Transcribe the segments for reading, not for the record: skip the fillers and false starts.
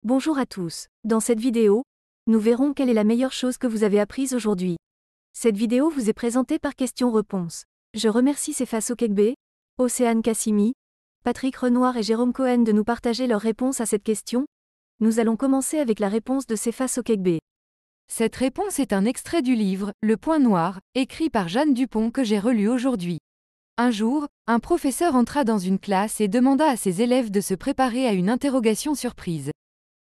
Bonjour à tous. Dans cette vidéo, nous verrons quelle est la meilleure chose que vous avez apprise aujourd'hui. Cette vidéo vous est présentée par questions-réponses. Je remercie Sefa Sokekbe, Océane Kassimi, Patrick Renoir et Jérôme Cohen de nous partager leurs réponses à cette question. Nous allons commencer avec la réponse de Sefa Sokekbe. Cette réponse est un extrait du livre « Le point noir », écrit par Jeanne Dupont que j'ai relu aujourd'hui. Un jour, un professeur entra dans une classe et demanda à ses élèves de se préparer à une interrogation surprise.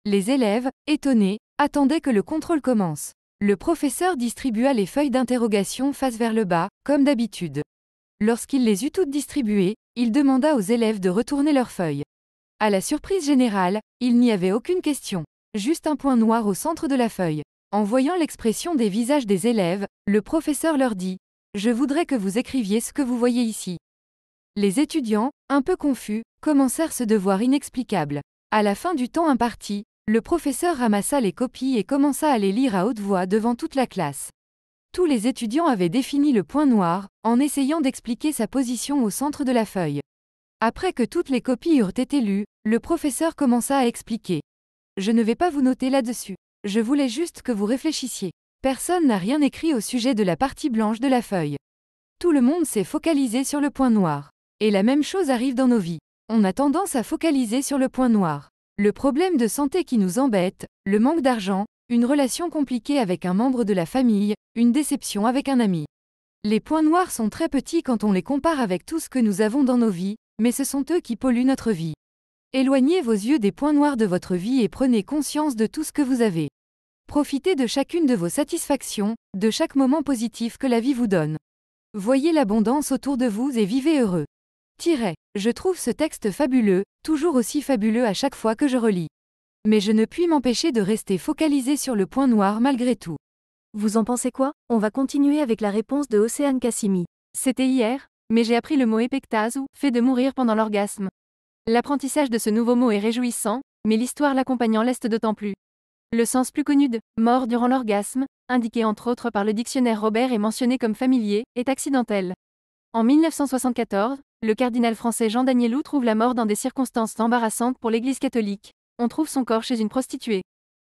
Les élèves, étonnés, attendaient que le contrôle commence. Le professeur distribua les feuilles d'interrogation face vers le bas, comme d'habitude. Lorsqu'il les eut toutes distribuées, il demanda aux élèves de retourner leurs feuilles. À la surprise générale, il n'y avait aucune question, juste un point noir au centre de la feuille. En voyant l'expression des visages des élèves, le professeur leur dit « Je voudrais que vous écriviez ce que vous voyez ici ». Les étudiants, un peu confus, commencèrent ce devoir inexplicable. À la fin du temps imparti, le professeur ramassa les copies et commença à les lire à haute voix devant toute la classe. Tous les étudiants avaient défini le point noir, en essayant d'expliquer sa position au centre de la feuille. Après que toutes les copies eurent été lues, le professeur commença à expliquer. « Je ne vais pas vous noter là-dessus. Je voulais juste que vous réfléchissiez. Personne n'a rien écrit au sujet de la partie blanche de la feuille. Tout le monde s'est focalisé sur le point noir. Et la même chose arrive dans nos vies. On a tendance à focaliser sur le point noir. Le problème de santé qui nous embête, le manque d'argent, une relation compliquée avec un membre de la famille, une déception avec un ami. Les points noirs sont très petits quand on les compare avec tout ce que nous avons dans nos vies, mais ce sont eux qui polluent notre vie. Éloignez vos yeux des points noirs de votre vie et prenez conscience de tout ce que vous avez. Profitez de chacune de vos satisfactions, de chaque moment positif que la vie vous donne. Voyez l'abondance autour de vous et vivez heureux. Je trouve ce texte fabuleux, toujours aussi fabuleux à chaque fois que je relis. Mais je ne puis m'empêcher de rester focalisé sur le point noir malgré tout. Vous en pensez quoi? On va continuer avec la réponse de Océane Kassimi. C'était hier, mais j'ai appris le mot épectase ou fait de mourir pendant l'orgasme. L'apprentissage de ce nouveau mot est réjouissant, mais l'histoire l'accompagnant l'est d'autant plus. Le sens plus connu de mort durant l'orgasme, indiqué entre autres par le dictionnaire Robert et mentionné comme familier, est accidentel. En 1974, le cardinal français Jean Danielou trouve la mort dans des circonstances embarrassantes pour l'Église catholique. On trouve son corps chez une prostituée.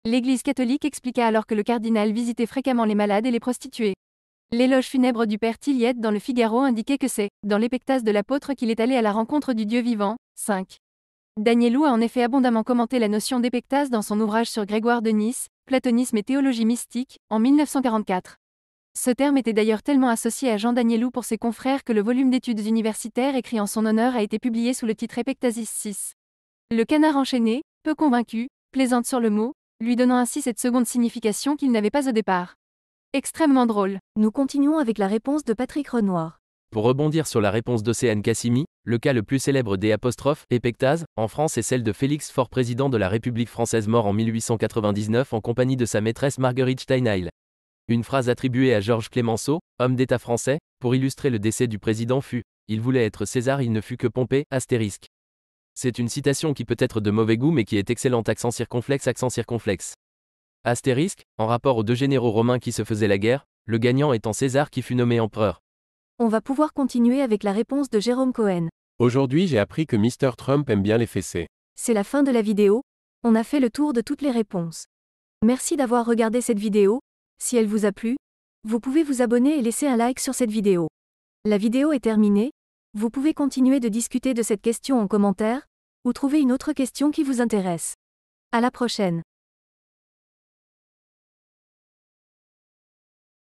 L'Église catholique expliqua alors que le cardinal visitait fréquemment les malades et les prostituées. L'éloge funèbre du père Tilliette dans le Figaro indiquait que c'est dans l'épectase de l'apôtre qu'il est allé à la rencontre du Dieu vivant. 5. Danielou a en effet abondamment commenté la notion d'épectase dans son ouvrage sur Grégoire de Nice, Platonisme et théologie mystique, en 1944. Ce terme était d'ailleurs tellement associé à Jean Danielou pour ses confrères que le volume d'études universitaires écrit en son honneur a été publié sous le titre Epectasis 6. Le canard enchaîné, peu convaincu, plaisante sur le mot, lui donnant ainsi cette seconde signification qu'il n'avait pas au départ. Extrêmement drôle. Nous continuons avec la réponse de Patrick Renoir. Pour rebondir sur la réponse d'Océane Kassimi, le cas le plus célèbre des épectase, en France est celle de Félix Faure, président de la République française mort en 1899 en compagnie de sa maîtresse Marguerite Steinheil. Une phrase attribuée à Georges Clémenceau, homme d'État français, pour illustrer le décès du président fut « Il voulait être César, il ne fut que Pompée, ***». C'est une citation qui peut être de mauvais goût mais qui est excellente. Accent circonflexe. Astérisque, en rapport aux deux généraux romains qui se faisaient la guerre, le gagnant étant César qui fut nommé empereur. On va pouvoir continuer avec la réponse de Jérôme Cohen. Aujourd'hui j'ai appris que Mr. Trump aime bien les fessées. C'est la fin de la vidéo. On a fait le tour de toutes les réponses. Merci d'avoir regardé cette vidéo. Si elle vous a plu, vous pouvez vous abonner et laisser un like sur cette vidéo. La vidéo est terminée. Vous pouvez continuer de discuter de cette question en commentaire, ou trouver une autre question qui vous intéresse. À la prochaine.